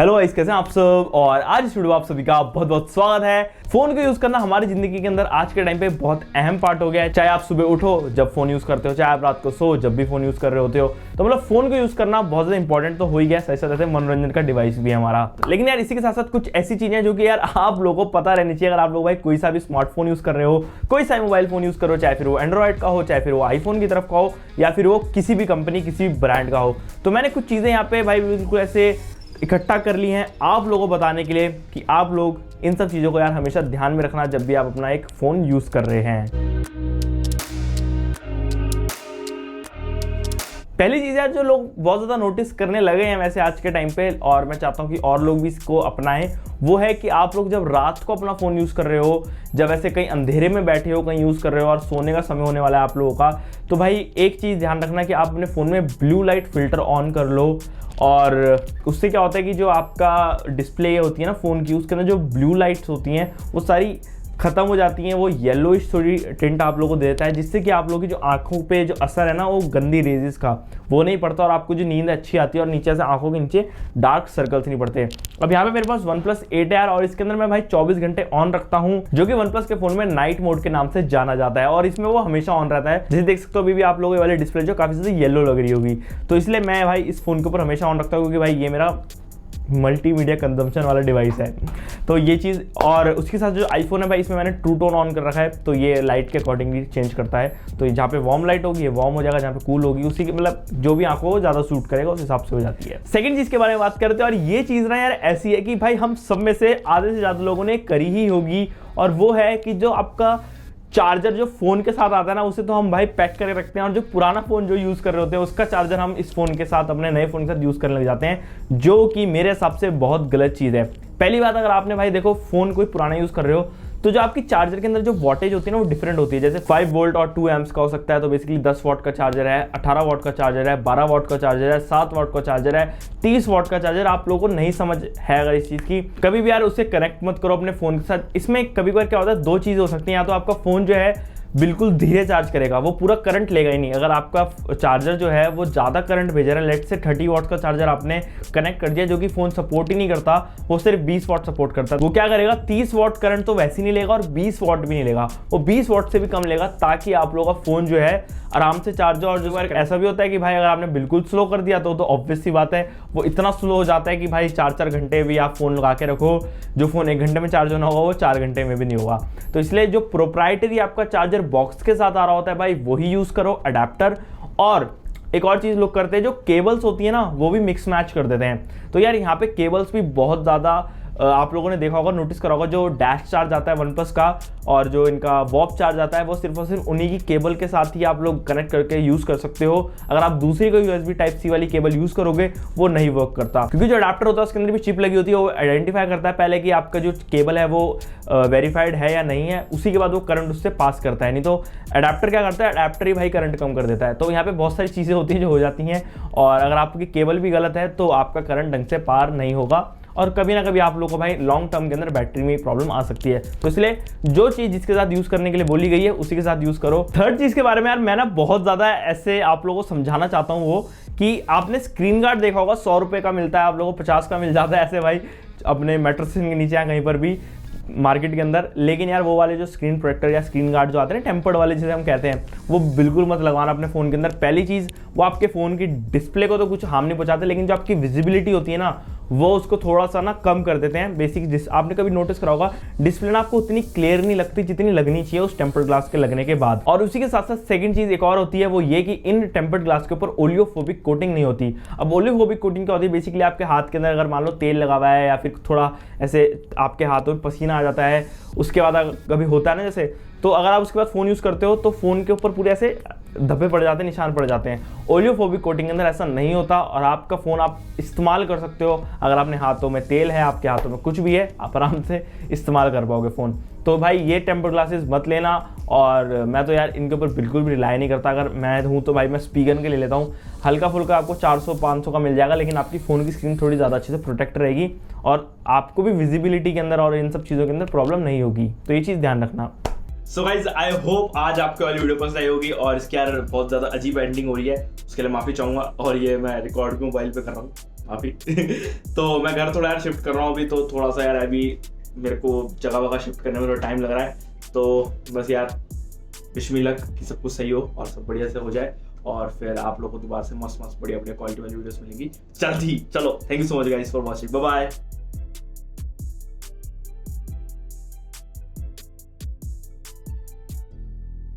Hello guys, कैसे हैं आप सब। और आज इस वीडियो में आप सभी का बहुत बहुत स्वागत है। फोन को यूज करना हमारी जिंदगी के अंदर आज के टाइम पे बहुत अहम पार्ट हो गया है। चाहे आप सुबह उठो जब फोन यूज करते हो, चाहे आप रात को सो जब भी फोन यूज कर रहे होते हो, तो मतलब फोन को यूज करना बहुत ज्यादा इंपॉर्टेंट तो हो ही गया, साथ साथ मनोरंजन का डिवाइस भी है हमारा। लेकिन यार इसी के साथ साथ कुछ ऐसी चीजें जो कि यार आप लोगों को पता रहनी चाहिए। अगर आप लोग भाई कोई सा भी स्मार्टफोन यूज कर रहे हो, कोई सा मोबाइल फोन यूज करो, चाहे फिर वो एंड्रॉइड का हो, चाहे फिर वो आईफोन की तरफ का हो, या फिर वो किसी भी कंपनी किसी भी ब्रांड का हो, तो मैंने कुछ चीजें यहाँ पे भाई बिल्कुल ऐसे इकट्ठा कर ली हैं आप लोगों को बताने के लिए कि आप लोग इन सब चीज़ों को यार हमेशा ध्यान में रखना जब भी आप अपना एक फ़ोन यूज़ कर रहे हैं। पहली चीज़ है जो लोग बहुत ज़्यादा नोटिस करने लगे हैं वैसे आज के टाइम पे, और मैं चाहता हूँ कि और लोग भी इसको अपनाएं, वो है कि आप लोग जब रात को अपना फ़ोन यूज़ कर रहे हो, जब ऐसे कहीं अंधेरे में बैठे हो, कहीं यूज़ कर रहे हो और सोने का समय होने वाला है आप लोगों का, तो भाई एक चीज़ ध्यान रखना कि आप अपने फ़ोन में ब्लू लाइट फिल्टर ऑन कर लो। और उससे क्या होता है कि जो आपका डिस्प्ले होती है ना फ़ोन की, उसके अंदर जो ब्लू लाइट्स होती हैं वो सारी ख़त्म हो जाती हैं। वो येलोइश थोड़ी टिंट आप लोगों को देता है, जिससे कि आप लोगों की जो आंखों पे जो असर है ना वो गंदी रेजेस का वो नहीं पड़ता और आपको जो नींद अच्छी आती है और नीचे से आंखों के नीचे डार्क सर्कल्स नहीं पड़ते। अब यहाँ पे मेरे पास OnePlus 8 है यार, और इसके अंदर मैं भाई 24 घंटे ऑन रखता हूँ, जो कि OnePlus के फोन में नाइट मोड के नाम से जाना जाता है, और इसमें वो हमेशा ऑन रहता है। जैसे देख सकते हो अभी भी आप लोगों वाले डिस्प्ले जो काफ़ी ज़्यादा येलो लग रही होगी, तो इसलिए मैं भाई इस फोन के ऊपर हमेशा ऑन रखता हूँ, क्योंकि भाई ये मेरा मल्टीमीडिया कंजम्पशन वाला डिवाइस है। तो ये चीज़, और उसके साथ जो आईफोन है भाई इसमें मैंने ट्रू टोन ऑन कर रखा है, तो ये लाइट के अकॉर्डिंगली चेंज करता है। तो जहाँ पे वार्म लाइट होगी ये वार्म हो जाएगा, जहाँ पे कूल होगी उसी के मतलब जो भी आंखों को ज़्यादा सूट करेगा उस हिसाब से हो जाती है। सेकंड चीज़ के बारे में बात करते हैं, और ये चीज़ ना यार ऐसी है कि भाई हम सब में से आधे से ज़्यादा लोगों ने करी ही होगी, और वो है कि जो आपका चार्जर जो फ़ोन के साथ आता है ना, उसे तो हम भाई पैक करके रखते हैं, और जो पुराना फ़ोन जो यूज़ कर रहे होते हैं उसका चार्जर हम इस फ़ोन के साथ अपने नए फ़ोन के साथ यूज़ करने लग जाते हैं, जो कि मेरे हिसाब से बहुत गलत चीज़ है। पहली बात, अगर आपने भाई देखो फ़ोन कोई पुराना यूज़ कर रहे हो, तो जो आपकी चार्जर के अंदर जो वोल्टेज होती है ना वो डिफरेंट होती है। जैसे 5 वोल्ट और 2 एम्प्स का हो सकता है, तो बेसिकली 10 वॉट का चार्जर है, 18 वॉट का चार्जर है, 12 वॉट का चार्जर है, 7 वॉट का चार्जर है, 30 वॉट का चार्जर। आप लोगों को नहीं समझ है अगर इस चीज़ की, कभी भी यार उससे कनेक्ट मत करो अपने फ़ोन के साथ। इसमें कभी कभार क्या होता है, दो चीज़ हो सकती हैं, या तो आपका फ़ोन जो है बिल्कुल धीरे चार्ज करेगा, वो पूरा करंट लेगा ही नहीं। अगर आपका चार्जर जो है वो ज़्यादा करंट भेज रहा है, लेट से 30 वॉट का चार्जर आपने कनेक्ट कर दिया, जो कि फ़ोन सपोर्ट ही नहीं करता, वो सिर्फ 20 वॉट सपोर्ट करता है, वो क्या करेगा 30 वॉट करंट तो वैसे ही नहीं लेगा और 20 वॉट भी नहीं लेगा, वो 20 वॉट से भी कम लेगा, ताकि आप लोगों का फ़ोन जो है आराम से चार्ज हो। और जो ऐसा भी होता है कि भाई अगर आपने बिल्कुल स्लो कर दिया तो ऑब्वियस सी बात है वो इतना स्लो हो जाता है कि भाई 4-4 घंटे भी आप फ़ोन लगा के रखो, जो फ़ोन 1 घंटे में चार्ज होना होगा वो 4 घंटे में भी नहीं होगा। तो इसलिए जो प्रोप्राइटरी आपका चार्जर बॉक्स के साथ आ रहा होता है भाई वही यूज़ करो, अडेप्टर। और एक और चीज़ लोग करते हैं, जो केबल्स होती है ना वो भी मिक्स मैच कर देते हैं। तो यार यहाँ पे केबल्स भी बहुत ज़्यादा आप लोगों ने देखा होगा, नोटिस करा होगा, जो डैश चार्ज आता है OnePlus का और जो इनका वॉप चार्ज आता है, वो सिर्फ और सिर्फ उन्हीं की केबल के साथ ही आप लोग कनेक्ट करके यूज़ कर सकते हो। अगर आप दूसरी कोई USB Type-C वाली केबल यूज़ करोगे वो नहीं वर्क करता, क्योंकि जो अडेप्टर होता है उसके अंदर भी चिप लगी होती है, वो आइडेंटिफाई करता है पहले कि आपका जो केबल है वो वेरीफाइड है या नहीं है, उसी के बाद वो करंट उससे पास करता है। नहीं तो अडेप्टर क्या करता है, अडेप्टर ही भाई करंट कम कर देता है। तो यहाँ पे बहुत सारी चीज़ें होती हैं जो हो जाती हैं, और अगर आपकी केबल भी गलत है तो आपका करंट ढंग से पार नहीं होगा, और कभी ना कभी आप लोगों को भाई लॉन्ग टर्म के अंदर बैटरी में प्रॉब्लम आ सकती है। तो इसलिए जो चीज़ जिसके साथ यूज़ करने के लिए बोली गई है उसी के साथ यूज़ करो। थर्ड चीज़ के बारे में यार मैं ना बहुत ज़्यादा ऐसे आप लोगों को समझाना चाहता हूँ, वो कि आपने स्क्रीन गार्ड देखा होगा, 100 रुपये का मिलता है, आप लोगों को 50 का मिल जाता है ऐसे भाई अपने मेट्रो स्टेशन के नीचे या कहीं पर भी मार्केट के अंदर। लेकिन यार वो वाले जो स्क्रीन प्रोटेक्टर या स्क्रीन गार्ड जो आते हैं टेम्पर्ड वाले जिसे हम कहते हैं, वो बिल्कुल मत लगवाना अपने फ़ोन के अंदर। पहली चीज़, वो आपके फ़ोन की डिस्प्ले को तो कुछ हार्म नहीं पहुंचाते, लेकिन जो आपकी विजिबिलिटी होती है ना वो उसको थोड़ा सा ना कम कर देते हैं। बेसिक आपने कभी नोटिस करा होगा, डिस्प्ले ना आपको उतनी क्लियर नहीं लगती जितनी लगनी चाहिए उस टेम्पर्ड ग्लास के लगने के बाद। और उसी के साथ साथ सेकंड चीज़ एक और होती है, वो ये कि इन टेम्पर्ड ग्लास के ऊपर ओलियोफोबिक कोटिंग नहीं होती। अब ओलियोफोबिक कोटिंग क्या होती है, बेसिकली आपके हाथ के अंदर अगर मान लो तेल लगा हुआ है, या फिर थोड़ा ऐसे आपके हाथों में पसीना आ जाता है, उसके बाद कभी होता है ना जैसे, तो अगर आप उसके बाद फ़ोन यूज़ करते हो तो फ़ोन के ऊपर पूरे ऐसे धब्बे पड़ जाते हैं, निशान पड़ जाते हैं। ओलियोफोबिक कोटिंग के अंदर ऐसा नहीं होता, और आपका फ़ोन आप इस्तेमाल कर सकते हो। अगर आपने हाथों में तेल है, आपके हाथों में कुछ भी है, आप आराम से इस्तेमाल कर पाओगे फ़ोन। तो भाई ये टेम्पर्ड ग्लासेस मत लेना, और मैं तो यार इनके ऊपर बिल्कुल भी रिलाई नहीं करता। अगर मैं हूँ तो भाई मैं स्पीकर के ले लेता हूँ, हल्का फुल्का आपको 400-500 का मिल जाएगा, लेकिन आपकी फ़ोन की स्क्रीन थोड़ी ज़्यादा अच्छे से प्रोटेक्ट रहेगी, और आपको भी विजिबिलिटी के अंदर और इन सब चीज़ों के अंदर प्रॉब्लम नहीं होगी। तो ये चीज़ ध्यान रखना। सो गाइज आई होप आज आपको वाली वीडियो पसंद आई होगी, और इसकी यार बहुत ज़्यादा अजीब एंडिंग हो रही है, उसके लिए माफ़ी चाहूँगा, और ये मैं रिकॉर्ड भी मोबाइल पे कर रहा हूँ। माफी। तो मैं घर थोड़ा यार शिफ्ट कर रहा हूँ अभी, तो थोड़ा सा यार अभी मेरे को जगह वगह शिफ्ट करने में थोड़ा टाइम लग रहा है। तो बस यार विश मी लक कि सब कुछ सही हो और सब बढ़िया से हो जाए, और फिर आप लोगों को दोबारा से मस्त मस्त बढ़िया बढ़िया क्वालिटी वाली वीडियोस मिलेंगी जल्दी। चलो, thank you so much guys for watching, bye bye.